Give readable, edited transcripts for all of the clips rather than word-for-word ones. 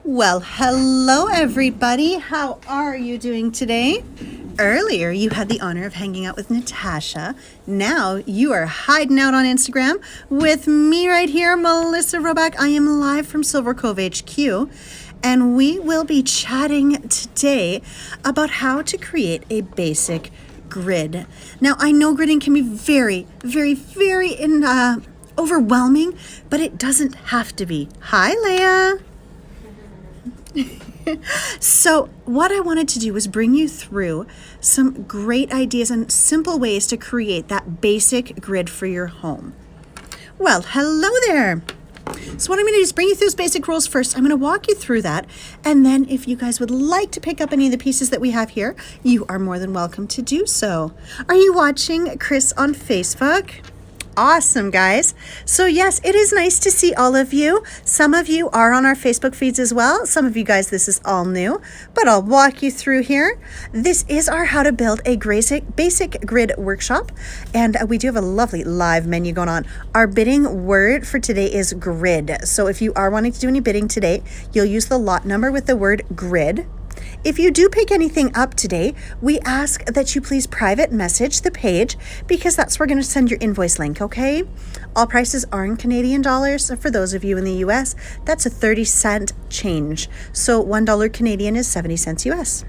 Well, hello everybody. How are you doing today? Earlier, you had the honor of hanging out with Natasha. Now you are hiding out on Instagram with me right here, Melissa Roback. I am live from Silver Cove HQ, and we will be chatting today about how to create a basic grid. Now, I know gridding can be very overwhelming, but it doesn't have to be. Hi, Leah. So what I wanted to do was bring you through some great ideas and simple ways to create that basic grid for your home. Well, hello there. So what I'm going to do is bring you through those basic rules first. I'm going to walk you through that. And then if you guys would like to pick up any of the pieces that we have here, you are more than welcome to do so. Are you watching Chris on Facebook? Awesome, guys. So yes, it is nice to see all of you. Some of you are on our Facebook feeds as well. Some of you guys, this is all new, but I'll walk you through here. This is our how to build a basic grid workshop. And we do have a lovely live menu going on. Our bidding word for today is grid. So if you are wanting to do any bidding today, you'll use the lot number with the word grid. If you do pick anything up today, we ask that you please private message the page because that's where we're going to send your invoice link, okay? All prices are in Canadian dollars. For those of you in the US, that's a 30-cent change. So $1 Canadian is 70 cents US.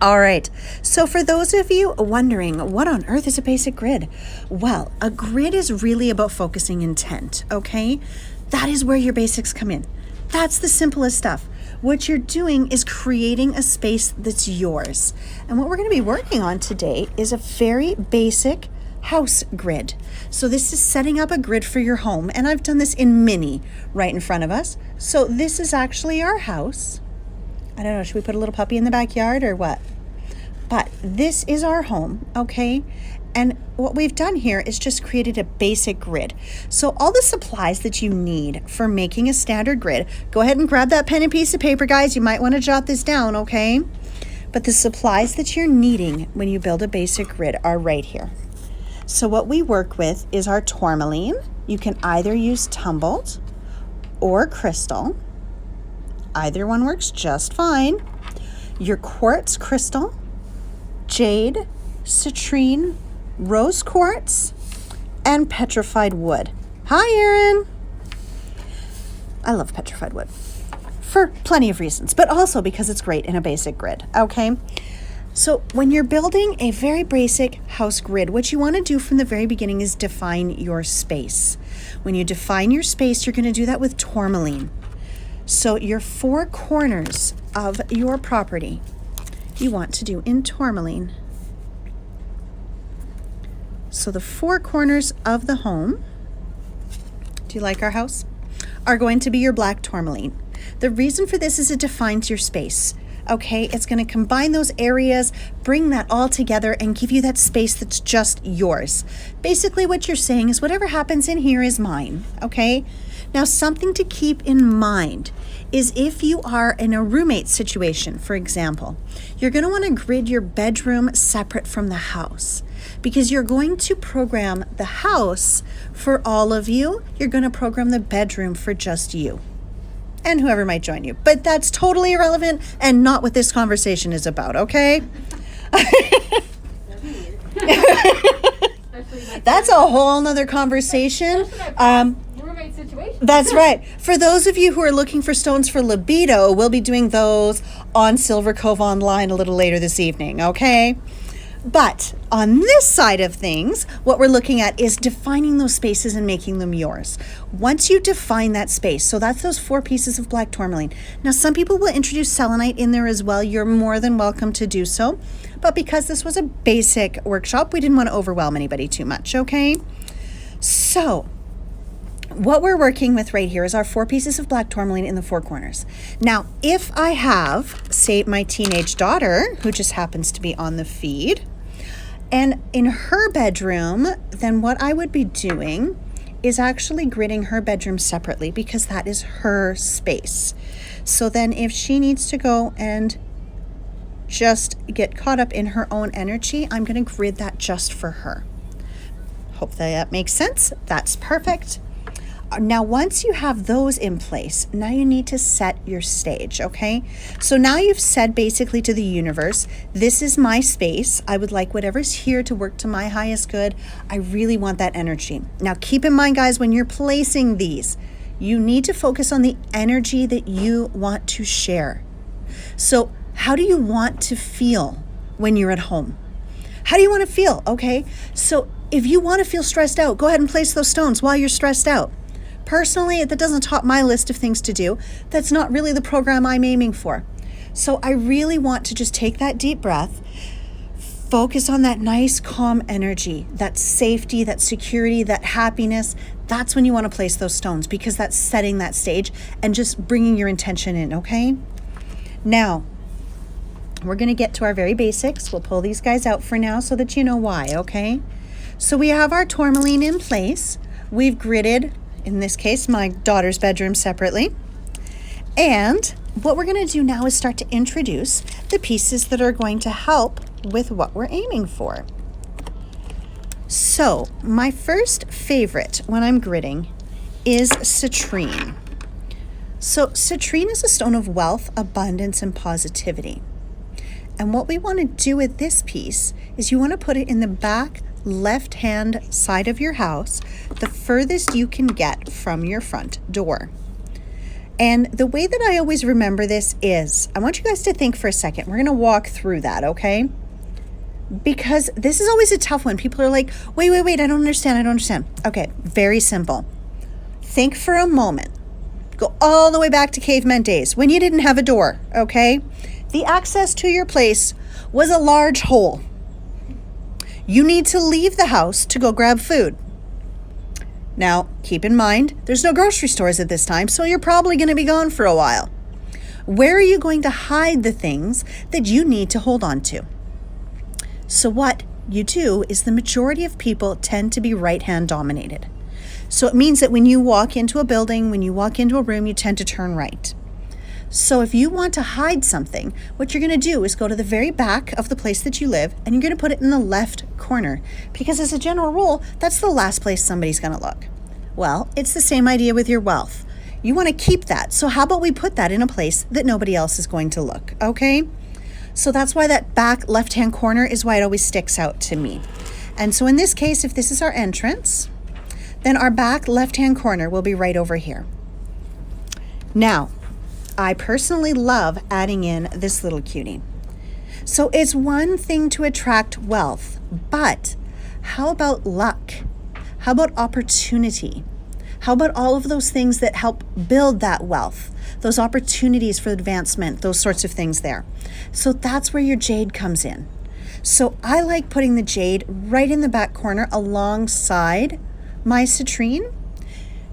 All right, so for those of you wondering, what on earth is a basic grid? Well, a grid is really about focusing intent, okay? That is where your basics come in. That's the simplest stuff. What you're doing is creating a space that's yours. And what we're going to be working on today is a very basic house grid. So this is setting up a grid for your home. And I've done this in mini right in front of us. So this is actually our house. I don't know, should we put a little puppy in the backyard or what? But this is our home, okay? And what we've done here is just created a basic grid. So all the supplies that you need for making a standard grid, go ahead and grab that pen and piece of paper, guys. You might want to jot this down, okay? But the supplies that you're needing when you build a basic grid are right here. So what we work with is our tourmaline. You can either use tumbled or crystal. Either one works just fine. Your quartz crystal, jade, citrine, rose quartz, and petrified wood. Hi, Erin. I love petrified wood for plenty of reasons, but also because it's great in a basic grid, okay? So when you're building a very basic house grid, what you want to do from the very beginning is define your space. When you define your space, you're going to do that with tourmaline. So your four corners of your property, you want to do in tourmaline. So the four corners of the home, do you like our house, are going to be your black tourmaline. The reason for this is it defines your space, okay? It's going to combine those areas, bring that all together, and give you that space that's just yours. Basically, what you're saying is whatever happens in here is mine, okay? Now, something to keep in mind is if you are in a roommate situation, for example, you're going to want to grid your bedroom separate from the house because you're going to program the house for all of you. You're going to program the bedroom for just you and whoever might join you. But that's totally irrelevant and not what this conversation is about, okay? That's a whole nother conversation. Situation. That's right. For those of you who are looking for stones for libido, we'll be doing those on Silver Cove Online a little later this evening, okay? But on this side of things, what we're looking at is defining those spaces and making them yours. Once you define that space, so that's those four pieces of black tourmaline. Now, some people will introduce selenite in there as well. You're more than welcome to do so. But because this was a basic workshop, we didn't want to overwhelm anybody too much, okay? So what we're working with right here is our four pieces of black tourmaline in the four corners. Now, if I have, say, my teenage daughter, who just happens to be on the feed, and in her bedroom, then what I would be doing is actually gridding her bedroom separately because that is her space. So then if she needs to go and just get caught up in her own energy, I'm going to grid that just for her. Hope that makes sense. That's perfect. Now, once you have those in place, now you need to set your stage, okay? So now you've said basically to the universe, this is my space. I would like whatever's here to work to my highest good. I really want that energy. Now, keep in mind, guys, when you're placing these, you need to focus on the energy that you want to share. So how do you want to feel when you're at home? How do you want to feel? Okay, so if you want to feel stressed out, go ahead and place those stones while you're stressed out. Personally, that doesn't top my list of things to do. That's not really the program I'm aiming for. So I really want to just take that deep breath, focus on that nice, calm energy, that safety, that security, that happiness. That's when you want to place those stones, because that's setting that stage and just bringing your intention in, okay? Now, we're going to get to our very basics. We'll pull these guys out for now so that you know why, okay? So we have our tourmaline in place. We've gridded, in this case, my daughter's bedroom separately. And what we're going to do now is start to introduce the pieces that are going to help with what we're aiming for. So my first favorite when I'm gridding is citrine. So citrine is a stone of wealth, abundance, and positivity. And what we want to do with this piece is you want to put it in the back left-hand side of your house, the furthest you can get from your front door. And the way that I always remember this is, I want you guys to think for a second. We're going to walk through that, okay? Because this is always a tough one. People are like, wait, I don't understand. Okay, very simple. Think for a moment. Go all the way back to caveman days when you didn't have a door, okay? The access to your place was a large hole. You need to leave the house to go grab food. Now, keep in mind, there's no grocery stores at this time, so you're probably going to be gone for a while. Where are you going to hide the things that you need to hold on to? So what you do is the majority of people tend to be right-hand dominated. So it means that when you walk into a building, when you walk into a room, you tend to turn right. So if you want to hide something, what you're going to do is go to the very back of the place that you live, and you're going to put it in the left corner, because as a general rule, that's the last place somebody's going to look. Well, it's the same idea with your wealth. You want to keep that. So how about we put that in a place that nobody else is going to look, okay? So that's why that back left-hand corner is why it always sticks out to me. And so in this case, if this is our entrance, then our back left-hand corner will be right over here. Now, I personally love adding in this little cutie. So it's one thing to attract wealth, but how about luck? How about opportunity? How about all of those things that help build that wealth? Those opportunities for advancement, those sorts of things there. So that's where your jade comes in. So I like putting the jade right in the back corner alongside my citrine.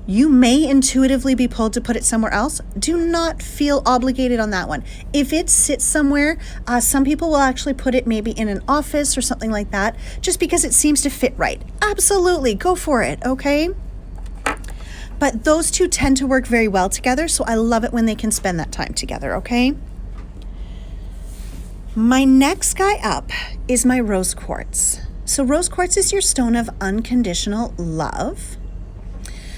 You may intuitively be pulled to put it somewhere else. Do not feel obligated on that one. If it sits somewhere, some people will actually put it maybe in an office or something like that, just because it seems to fit right. Absolutely, go for it, okay? But those two tend to work very well together, so I love it when they can spend that time together, okay? My next guy up is my rose quartz. So rose quartz is your stone of unconditional love.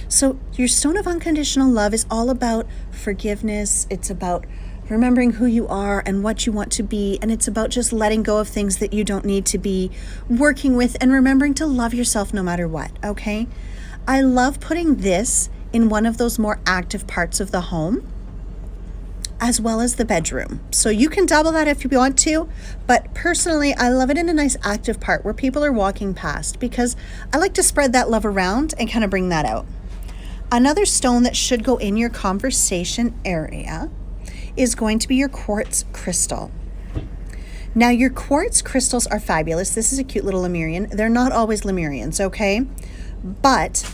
So your stone of unconditional love is all about forgiveness. It's about remembering who you are and what you want to be. And it's about just letting go of things that you don't need to be working with and remembering to love yourself no matter what, okay? I love putting this in one of those more active parts of the home, as well as the bedroom. So you can double that if you want to, but personally, I love it in a nice active part where people are walking past, because I like to spread that love around and kind of bring that out. Another stone that should go in your conversation area is going to be your quartz crystal. Now, your quartz crystals are fabulous. This is a cute little Lemurian. They're not always Lemurians, okay? But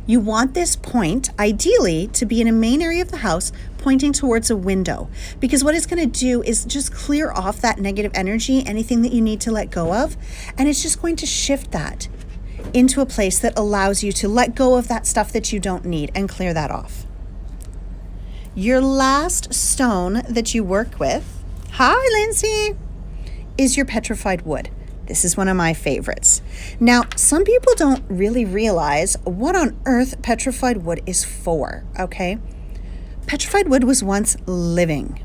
you want this point, ideally, to be in a main area of the house pointing towards a window, because what it's going to do is just clear off that negative energy, anything that you need to let go of, and it's just going to shift that into a place that allows you to let go of that stuff that you don't need and clear that off. Your last stone that you work with, hi Lindsay, is your petrified wood. This is one of my favorites. Now, some people don't really realize what on earth petrified wood is for, okay? Petrified wood was once living.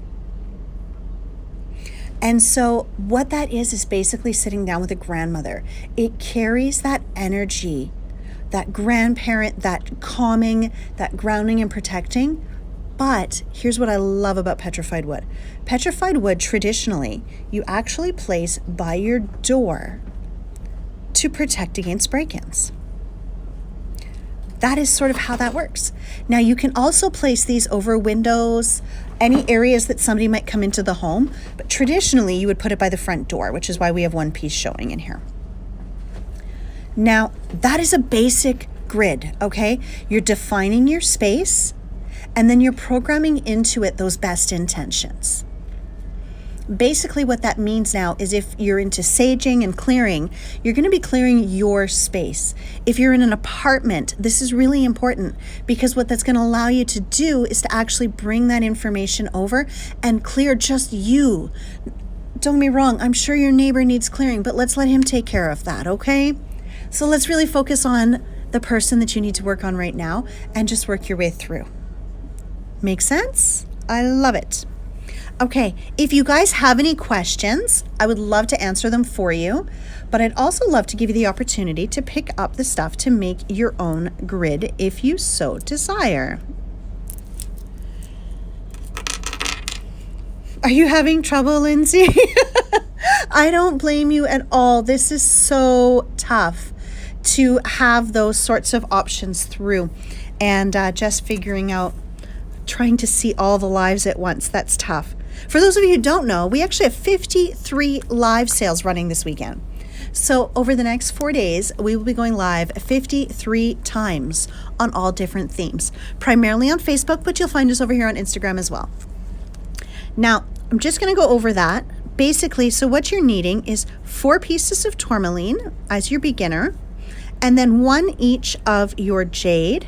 And so what that is basically sitting down with a grandmother. It carries that energy, that grandparent, that calming, that grounding and protecting. But here's what I love about petrified wood. Petrified wood, traditionally, you actually place by your door to protect against break-ins. That is sort of how that works. Now, you can also place these over windows, any areas that somebody might come into the home, but traditionally you would put it by the front door, which is why we have one piece showing in here. Now, that is a basic grid, okay? You're defining your space, and then you're programming into it those best intentions. Basically what that means now is if you're into saging and clearing, you're going to be clearing your space. If you're in an apartment, this is really important because what that's going to allow you to do is to actually bring that information over and clear just you. Don't get me wrong, I'm sure your neighbor needs clearing, but let's let him take care of that, okay? So let's really focus on the person that you need to work on right now and just work your way through. Make sense? I love it. Okay, if you guys have any questions, I would love to answer them for you, but I'd also love to give you the opportunity to pick up the stuff to make your own grid if you so desire. Are you having trouble, Lindsay? I don't blame you at all. This is so tough to have those sorts of options through and just figuring out, trying to see all the lives at once. That's tough. For those of you who don't know, we actually have 53 live sales running this weekend. So over the next 4 days, we will be going live 53 times on all different themes, primarily on Facebook, but you'll find us over here on Instagram as well. Now, I'm just going to go over that. Basically, so what you're needing is 4 pieces of tourmaline as your beginner, and then 1 each of your jade,